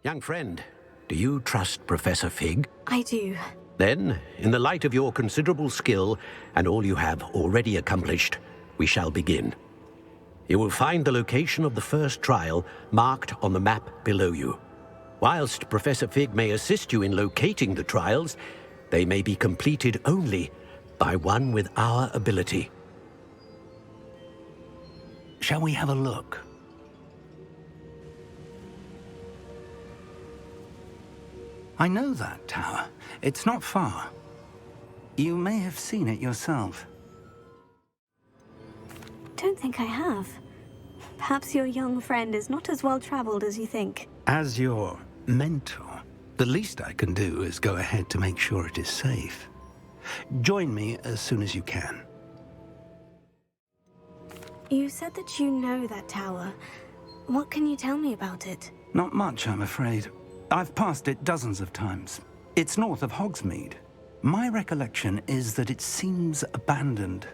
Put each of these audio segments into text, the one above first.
Young friend, do you trust Professor Fig? I do. Then, in the light of your considerable skill and all you have already accomplished, we shall begin. You will find the location of the first trial marked on the map below you. Whilst Professor Fig may assist you in locating the trials, they may be completed only by one with our ability. Shall we have a look? I know that tower. It's not far. You may have seen it yourself. Don't think I have. Perhaps your young friend is not as well-traveled as you think. As your mentor, the least I can do is go ahead to make sure it is safe. Join me as soon as you can. You said that you know that tower. What can you tell me about it? Not much, I'm afraid. I've passed it dozens of times. It's north of Hogsmeade. My recollection is that it seems abandoned.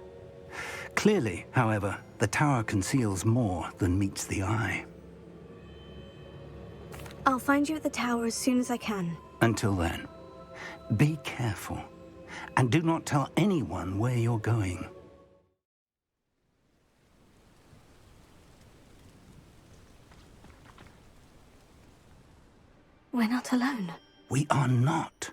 Clearly, however, the tower conceals more than meets the eye. I'll find you at the tower as soon as I can. Until then, be careful, and do not tell anyone where you're going. We're not alone. We are not.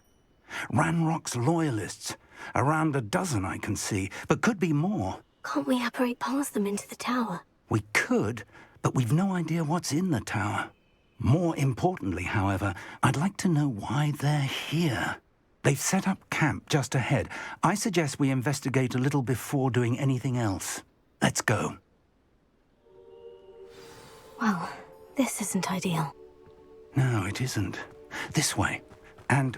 Ranrock's loyalists. Around a dozen I can see, but could be more. Can't we apparate past them into the tower? We could, but we've no idea what's in the tower. More importantly, however, I'd like to know why they're here. They've set up camp just ahead. I suggest we investigate a little before doing anything else. Let's go. Well, this isn't ideal. No, it isn't. This way. And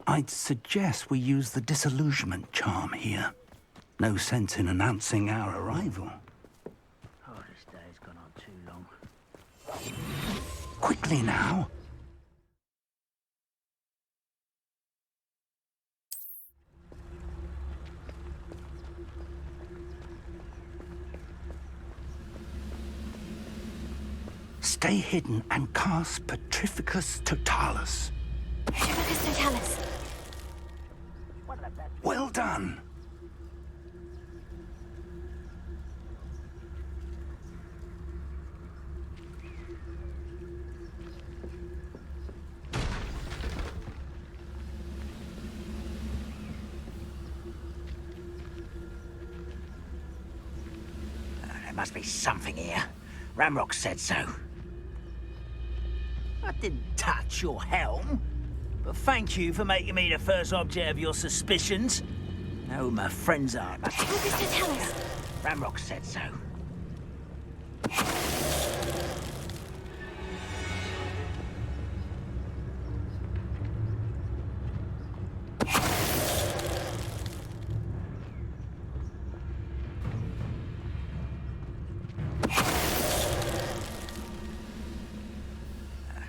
I'd suggest we use the disillusionment charm here. No sense in announcing our arrival. Oh, this day's gone on too long. Quickly now. Stay hidden and cast Petrificus Totalis. Petrificus Totalis. Well done. There must be something here. Ramrock said so. I didn't touch your helm, but thank you for making me the first object of your suspicions. Now who my friends are. Petrificus Totalis. Ramrock said so.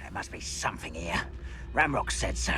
There must be something here. Ramrock said so.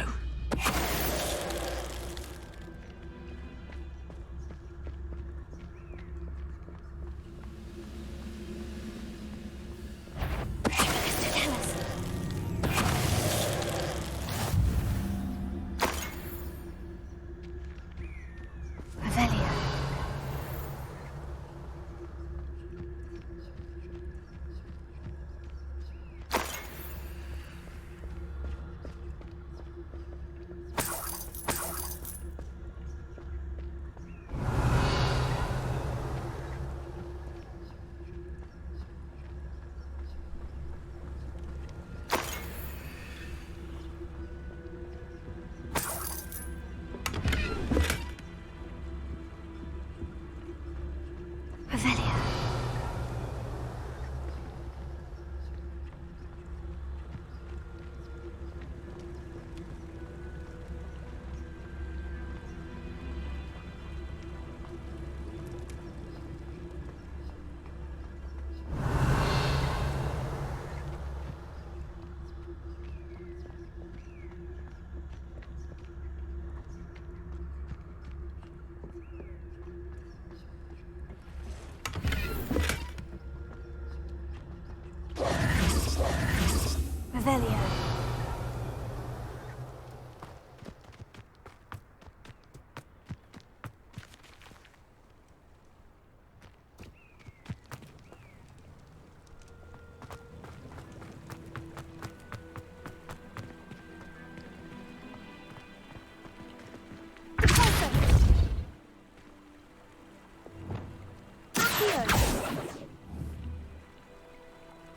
Accio!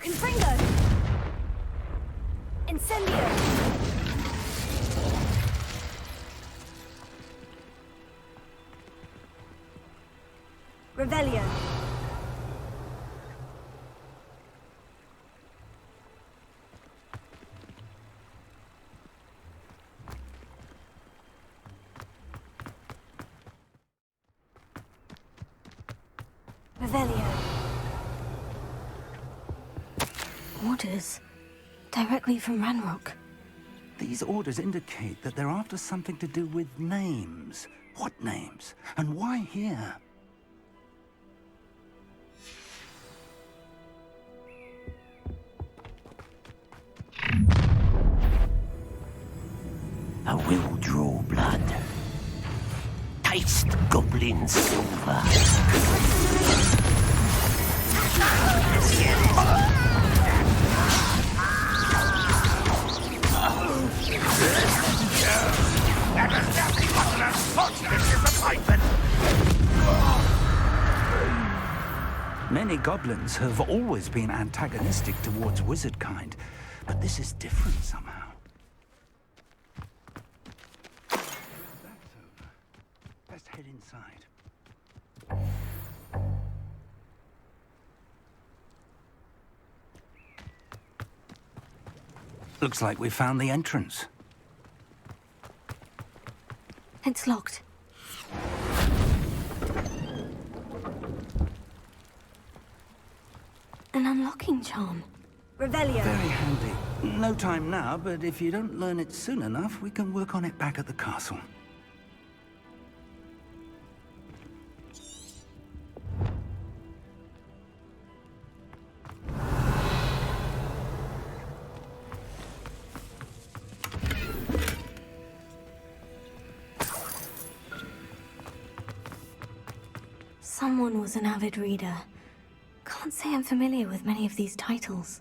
Confringo! Incendio! Revelio! Revelio. Orders. Directly from Ranrock. These orders indicate that they're after something to do with names. What names? And why here? I will draw blood. Taste goblin silver. That has definitely was an unfortunate disappointment! Many goblins have always been antagonistic towards wizard kind, but this is different somehow. That's over. Best head inside. Looks like we found the entrance. It's locked. An unlocking charm. Revelio. Very handy. No time now, but if you don't learn it soon enough, we can work on it back at the castle. Someone was an avid reader. Can't say I'm familiar with many of these titles.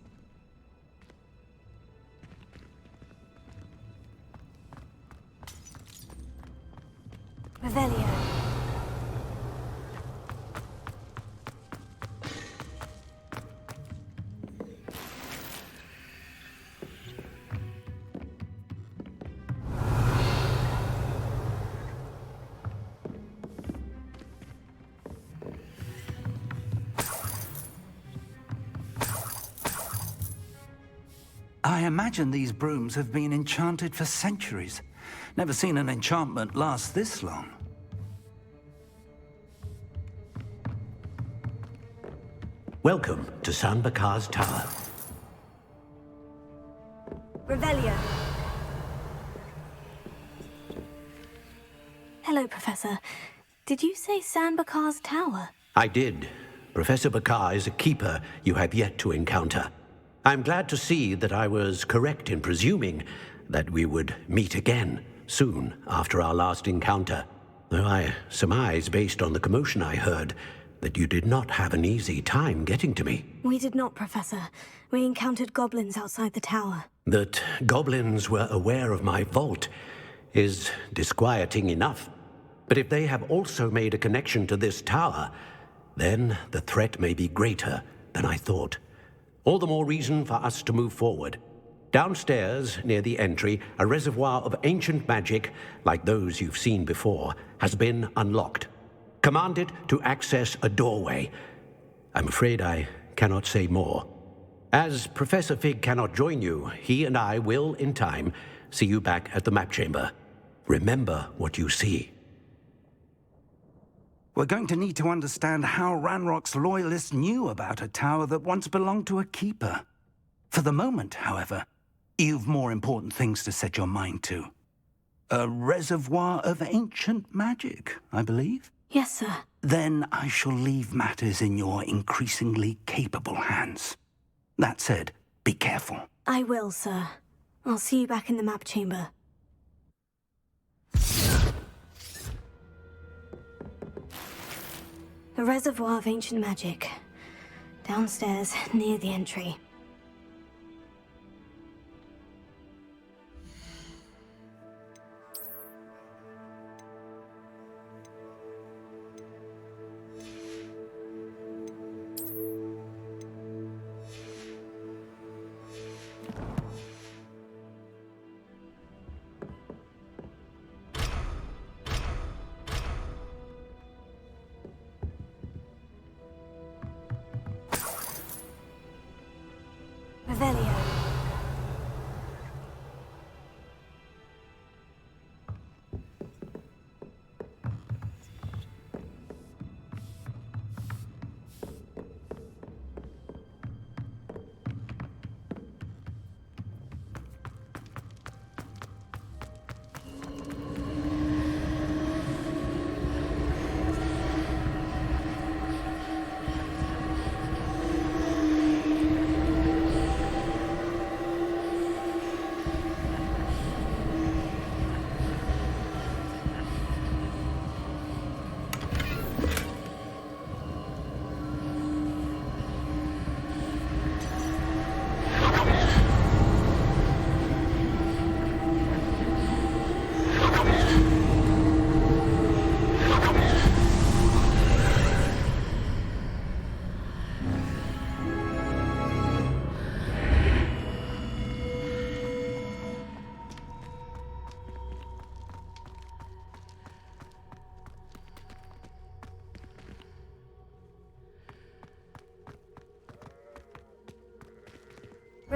Revelio. I imagine these brooms have been enchanted for centuries. Never seen an enchantment last this long. Welcome to San Bakar's Tower. Revelio. Hello, Professor. Did you say San Bakar's Tower? I did. Professor Bakar is a keeper you have yet to encounter. I'm glad to see that I was correct in presuming that we would meet again soon after our last encounter, though I surmise, based on the commotion I heard, that you did not have an easy time getting to me. We did not, Professor. We encountered goblins outside the tower. That goblins were aware of my vault is disquieting enough. But if they have also made a connection to this tower, then the threat may be greater than I thought. All the more reason for us to move forward. Downstairs, near the entry, a reservoir of ancient magic, like those you've seen before, has been unlocked. Command it to access a doorway. I'm afraid I cannot say more. As Professor Fig cannot join you, he and I will, in time, see you back at the map chamber. Remember what you see. We're going to need to understand how Ranrock's loyalists knew about a tower that once belonged to a keeper. For the moment, however, you've more important things to set your mind to. A reservoir of ancient magic, I believe? Yes, sir. Then I shall leave matters in your increasingly capable hands. That said, be careful. I will, sir. I'll see you back in the map chamber. A reservoir of ancient magic. Downstairs, near the entry.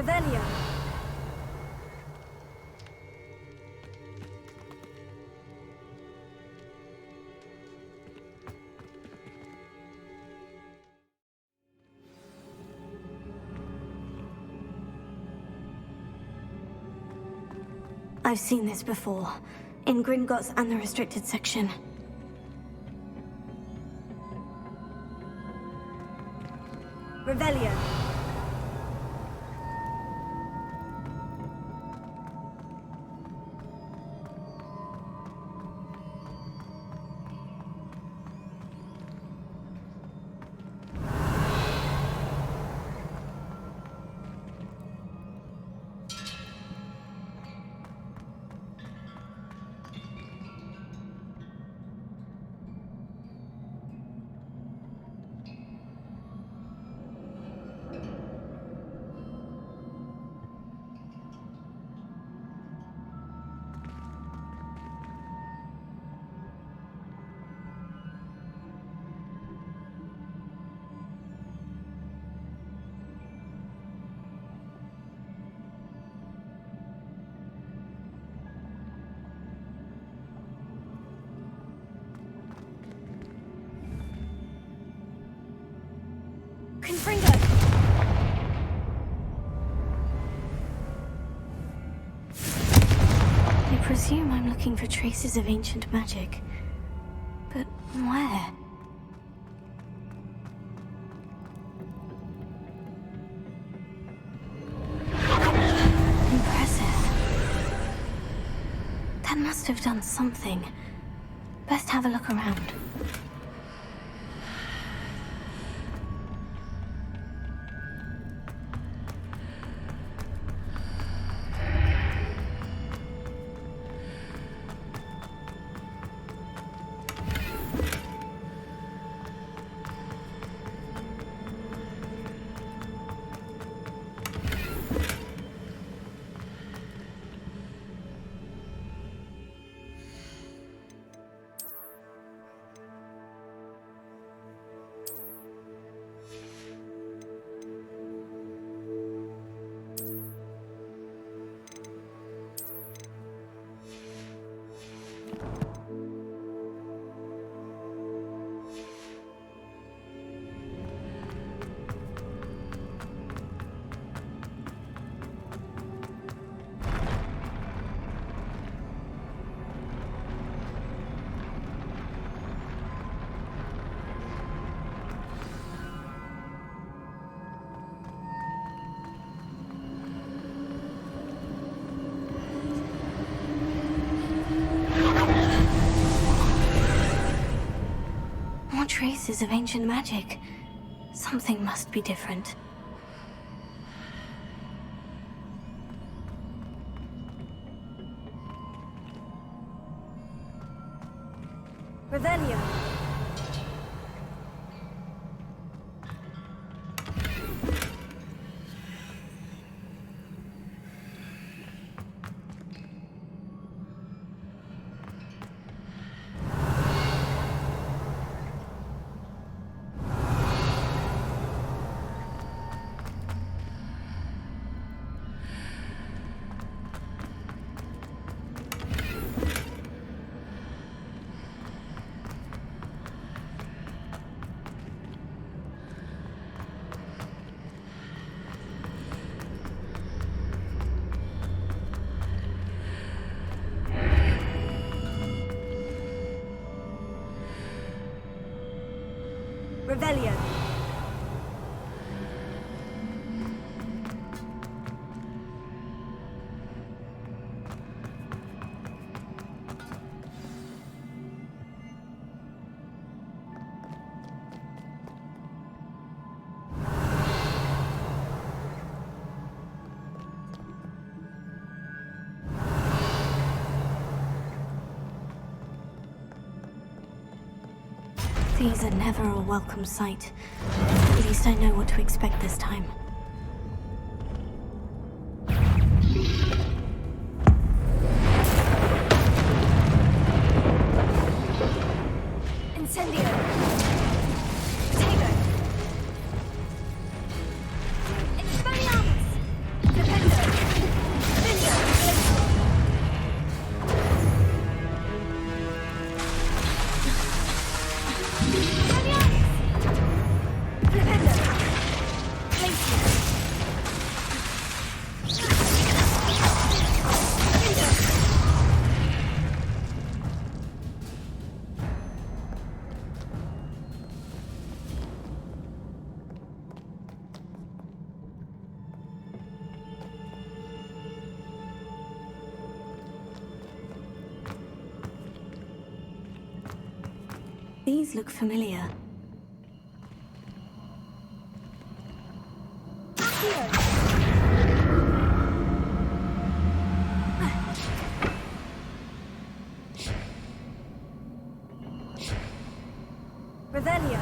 Revelio. I've seen this before, in Gringotts and the restricted section. Revelio. Confringo! I presume I'm looking for traces of ancient magic. But where? Impressive. That must have done something. Best have a look around. Traces of ancient magic. Something must be different. Revelio. Revelio. These are never a welcome sight. At least I know what to expect this time. Incendio! Tego! Expelliarmus! These look familiar. Revelio.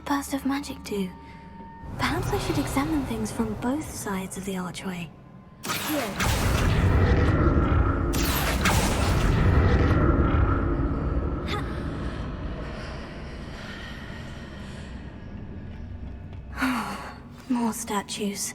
Burst of magic do? Perhaps I should examine things from both sides of the archway. More statues.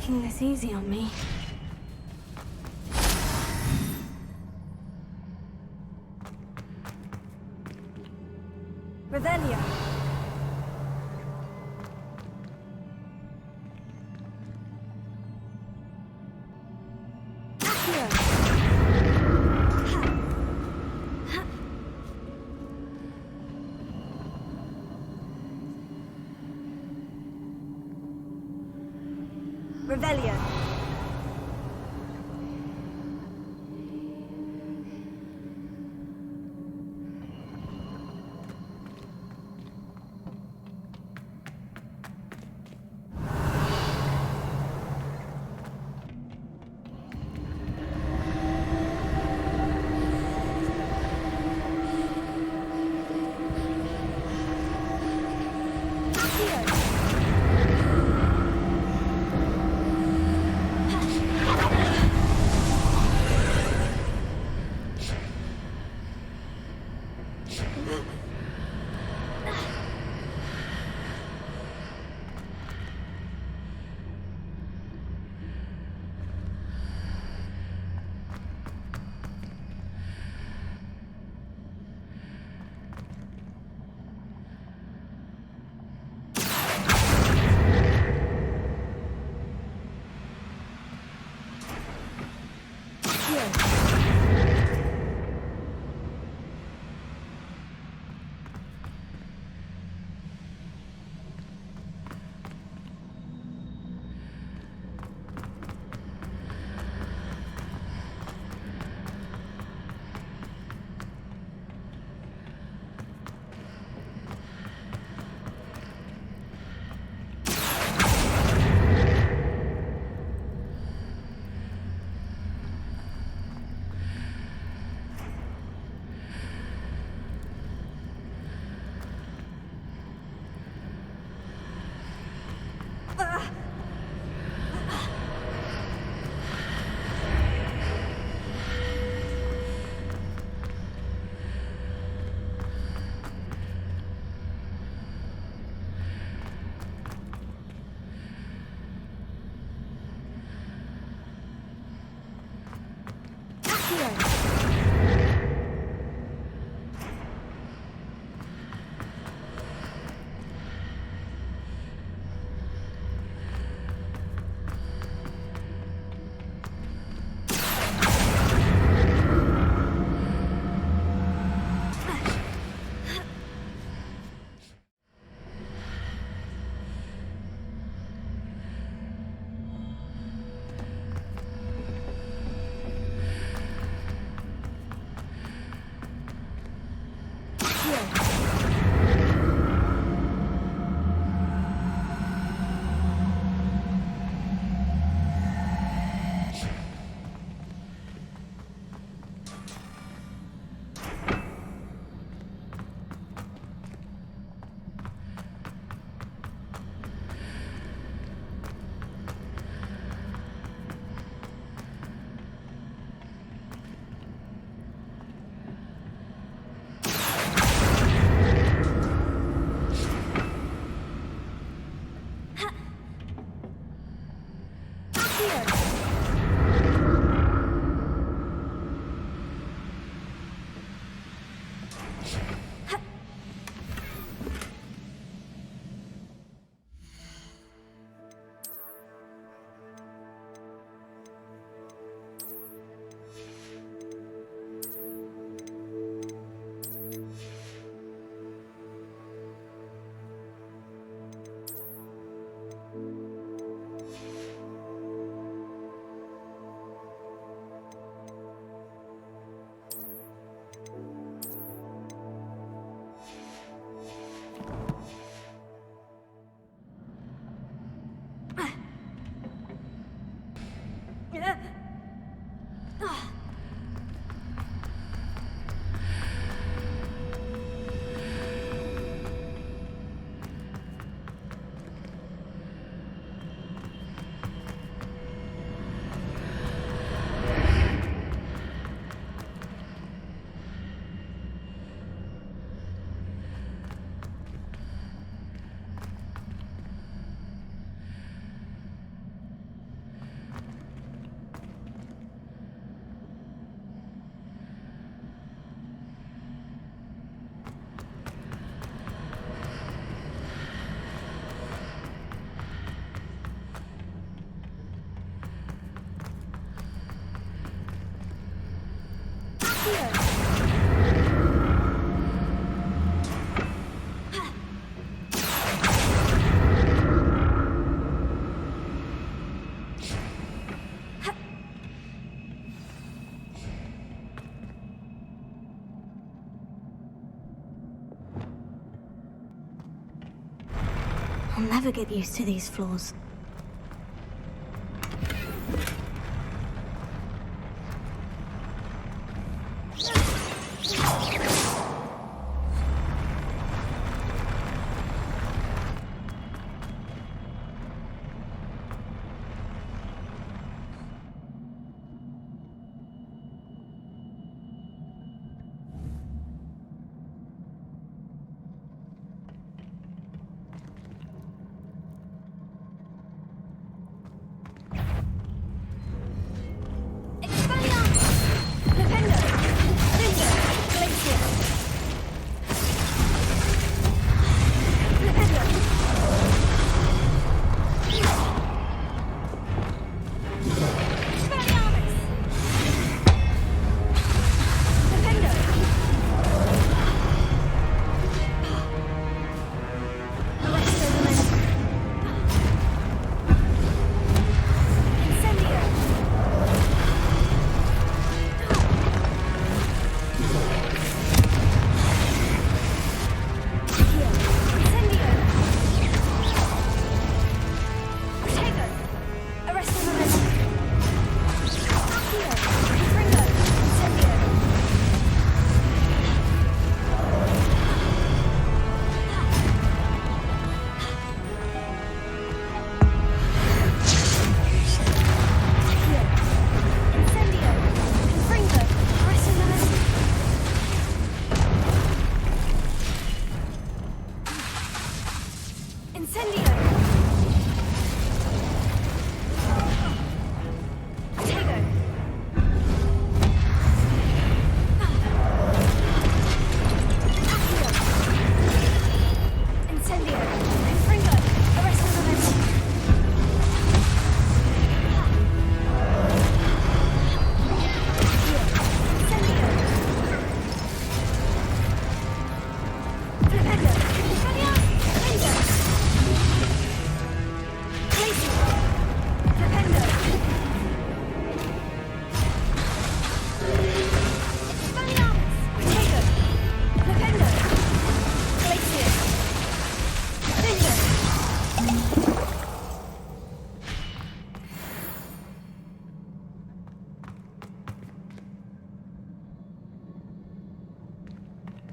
This easy on me. Revelio. Revelio. I'll never get used to these floors.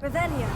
Revelio.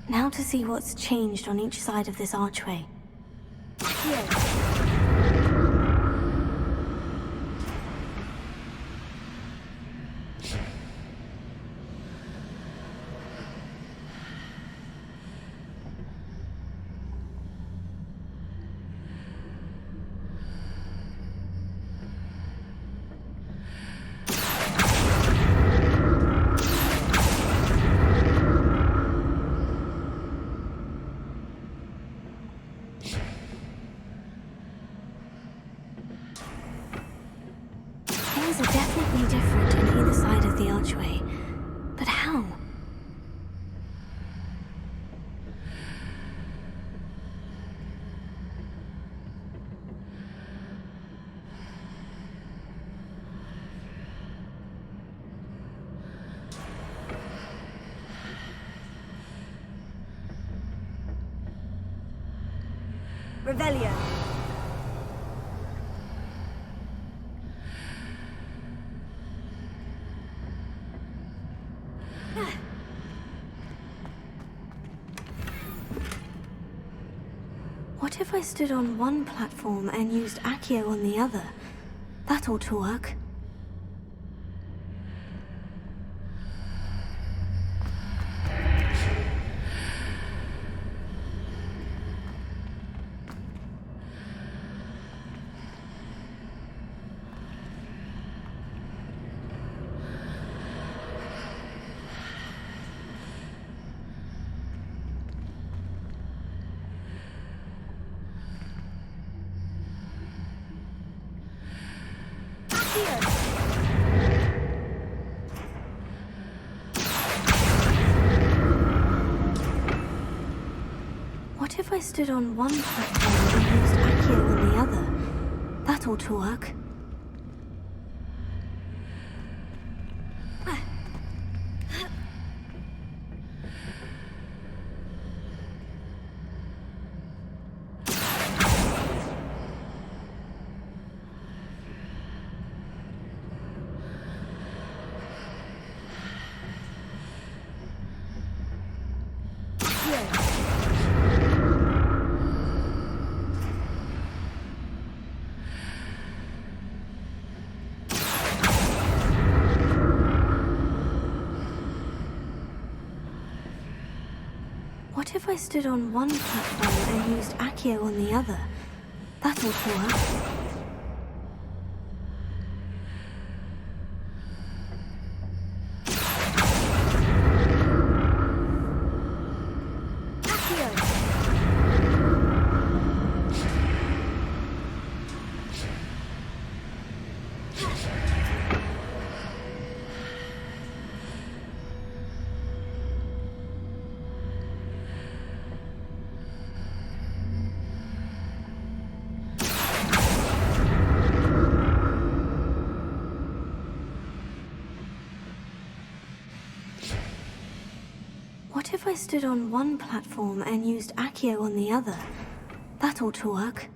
Now to see what's changed on each side of this archway. Here. Things are definitely different on either side of the archway. But how? Revelio. What if I stood on one platform and used Accio on the other? That ought to work. What if I stood on one platform and used Accio on the other? That ought to work. What if I stood on one platform and used Accio on the other? That ought to work. if I stood on one platform and used Accio on the other? That ought to work.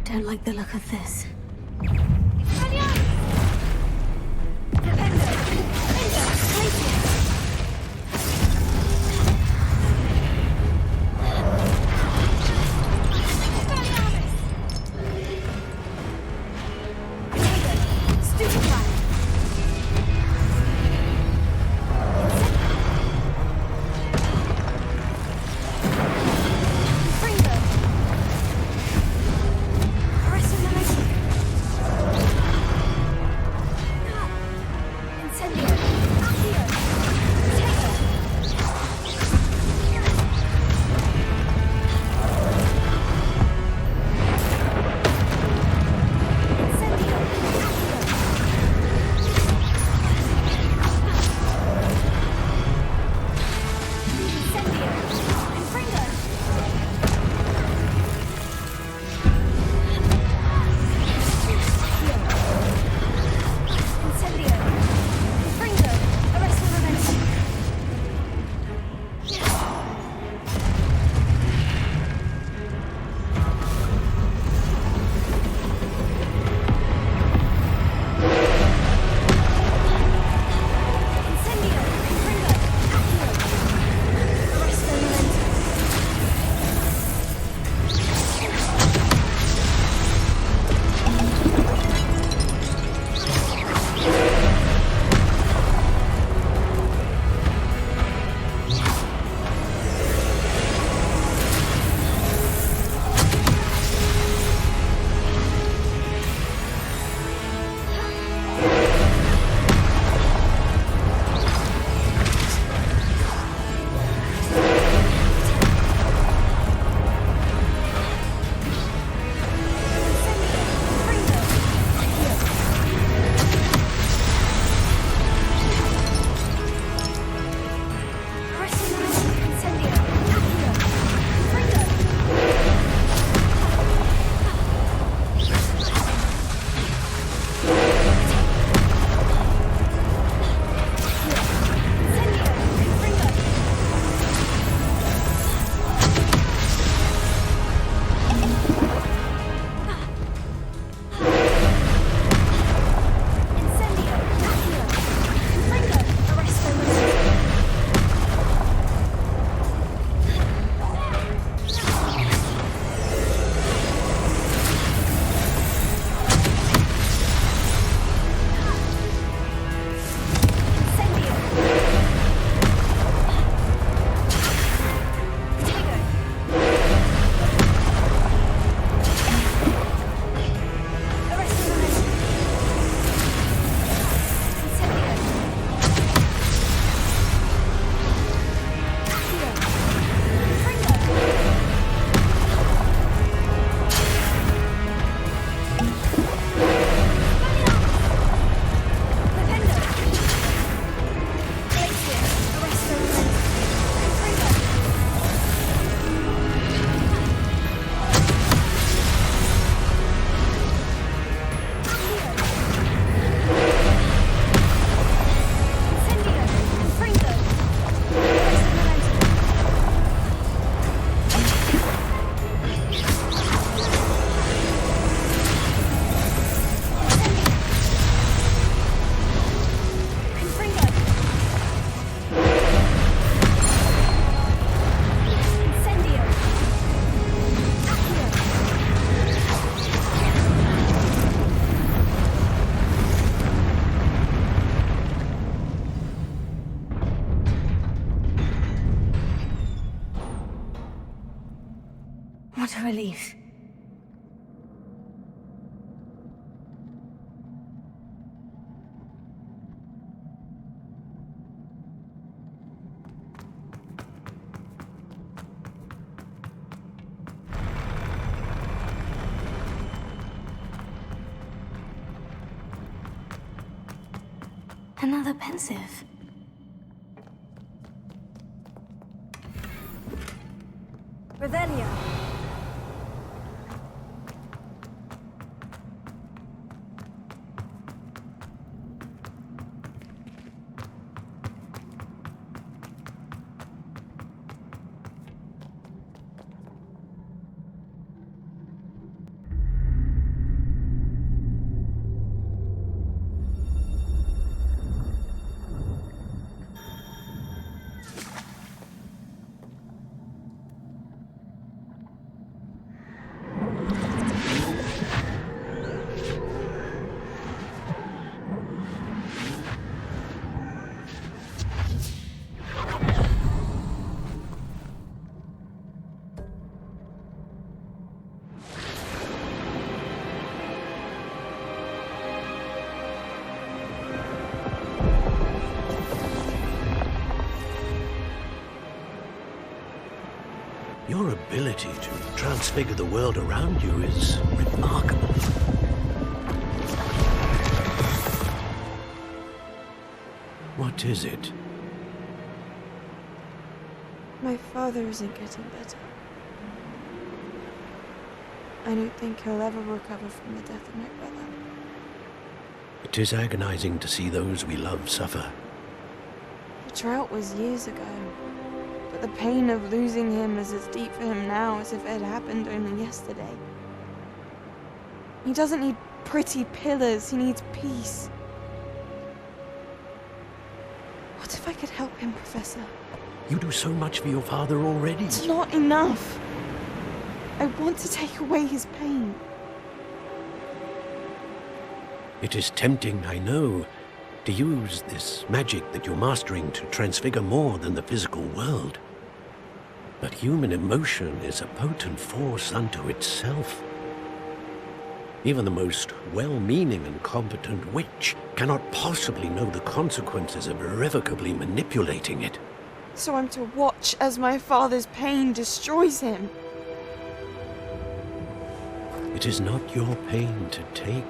Don't like the look of this. What a relief. Another pensive. Revelio. Your ability to transfigure the world around you is remarkable. What is it? My father isn't getting better. I don't think he'll ever recover from the death of my brother. It is agonizing to see those we love suffer. The drought was years ago, but the pain of losing him is as deep for him now as if it had happened only yesterday. He doesn't need pretty pillars, he needs peace. What if I could help him, Professor? You do so much for your father already. It's not enough. I want to take away his pain. It is tempting, I know, to use this magic that you're mastering to transfigure more than the physical world. But human emotion is a potent force unto itself. Even the most well-meaning and competent witch cannot possibly know the consequences of irrevocably manipulating it. So I'm to watch as my father's pain destroys him. It is not your pain to take.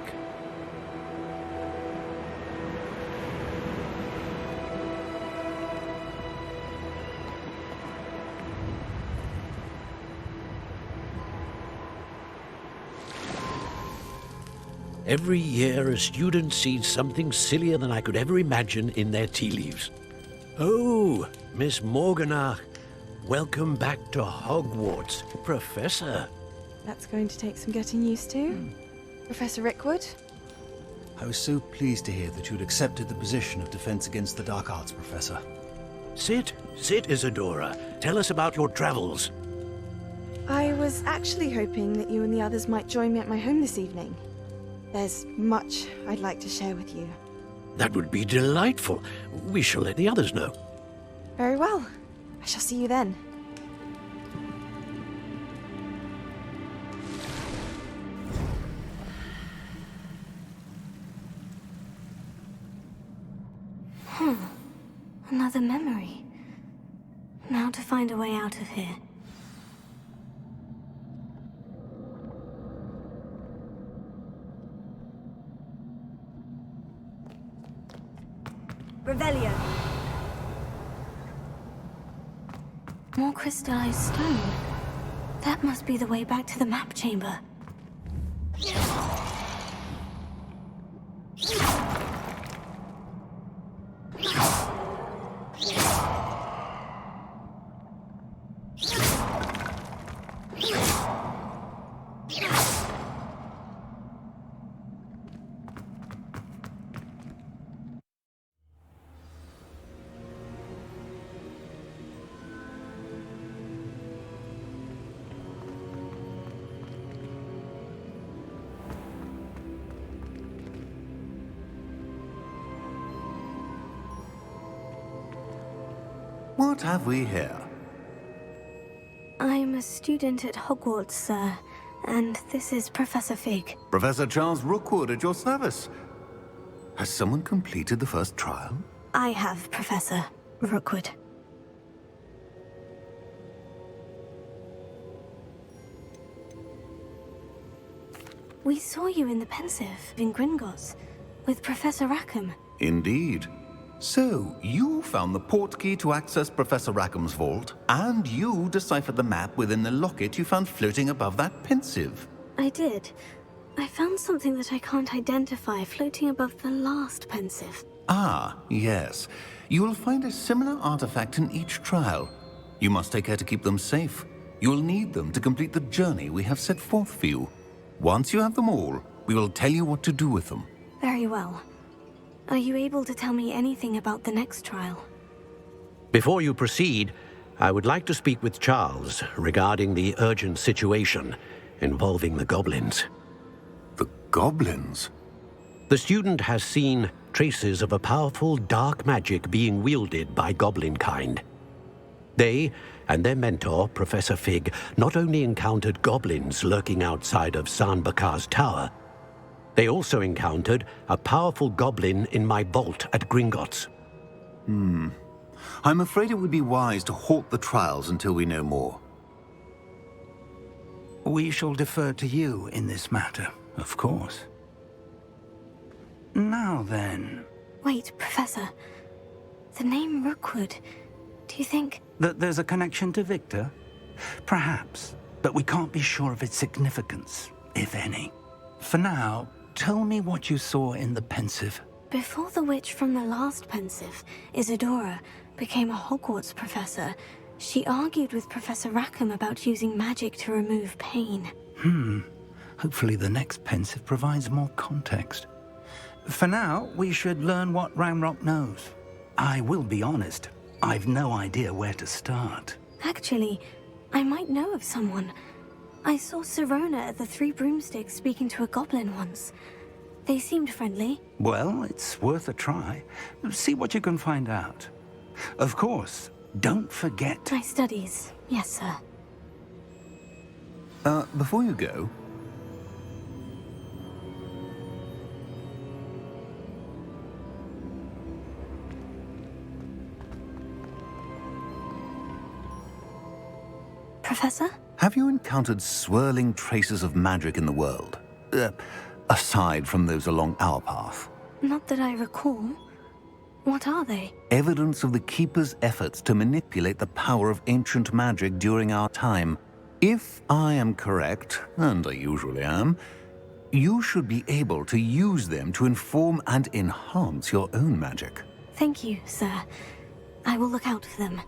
Every year, a student sees something sillier than I could ever imagine in their tea leaves. Oh, Miss Morganach, welcome back to Hogwarts, Professor. That's going to take some getting used to. Professor Rickwood? I was so pleased to hear that you'd accepted the position of Defense Against the Dark Arts, Professor. Sit, Isadora. Tell us about your travels. I was actually hoping that you and the others might join me at my home this evening. There's much I'd like to share with you. That would be delightful. We shall let the others know. Very well. I shall see you then. Another memory. Now to find a way out of here. Revelio. More crystallized stone. That must be the way back to the map chamber. What have we here? I'm a student at Hogwarts, sir, and this is Professor Fig. Professor Charles Rookwood at your service. Has someone completed the first trial? I have, Professor Rookwood. We saw you in the Pensive in Gringotts with Professor Rackham. Indeed. So, you found the port key to access Professor Rackham's vault, and you deciphered the map within the locket you found floating above that pensive. I did. I found something that I can't identify floating above the last pensive. Ah, yes. You will find a similar artifact in each trial. You must take care to keep them safe. You will need them to complete the journey we have set forth for you. Once you have them all, we will tell you what to do with them. Very well. Are you able to tell me anything about the next trial? Before you proceed, I would like to speak with Charles regarding the urgent situation involving the goblins. The goblins? The student has seen traces of a powerful dark magic being wielded by goblin kind. They and their mentor, Professor Fig, not only encountered goblins lurking outside of Sanbakar's tower, they also encountered a powerful goblin in my vault at Gringotts. I'm afraid it would be wise to halt the trials until we know more. We shall defer to you in this matter, of course. Now then... Wait, Professor. The name Rookwood. Do you think... That there's a connection to Victor? Perhaps, but we can't be sure of its significance, if any. For now, tell me what you saw in the pensive. Before the witch from the last pensive, Isadora, became a Hogwarts professor, she argued with Professor Rackham about using magic to remove pain. Hopefully the next pensive provides more context. For now, we should learn what Ramrock knows. I will be honest, I've no idea where to start. Actually, I might know of someone. I saw Sirona at the Three Broomsticks speaking to a goblin once. They seemed friendly. Well, it's worth a try. See what you can find out. Of course, don't forget... My studies. Yes, sir. Before you go... Professor? Have you encountered swirling traces of magic in the world? Aside from those along our path? Not that I recall. What are they? Evidence of the Keeper's efforts to manipulate the power of ancient magic during our time. If I am correct, and I usually am, you should be able to use them to inform and enhance your own magic. Thank you, sir. I will look out for them.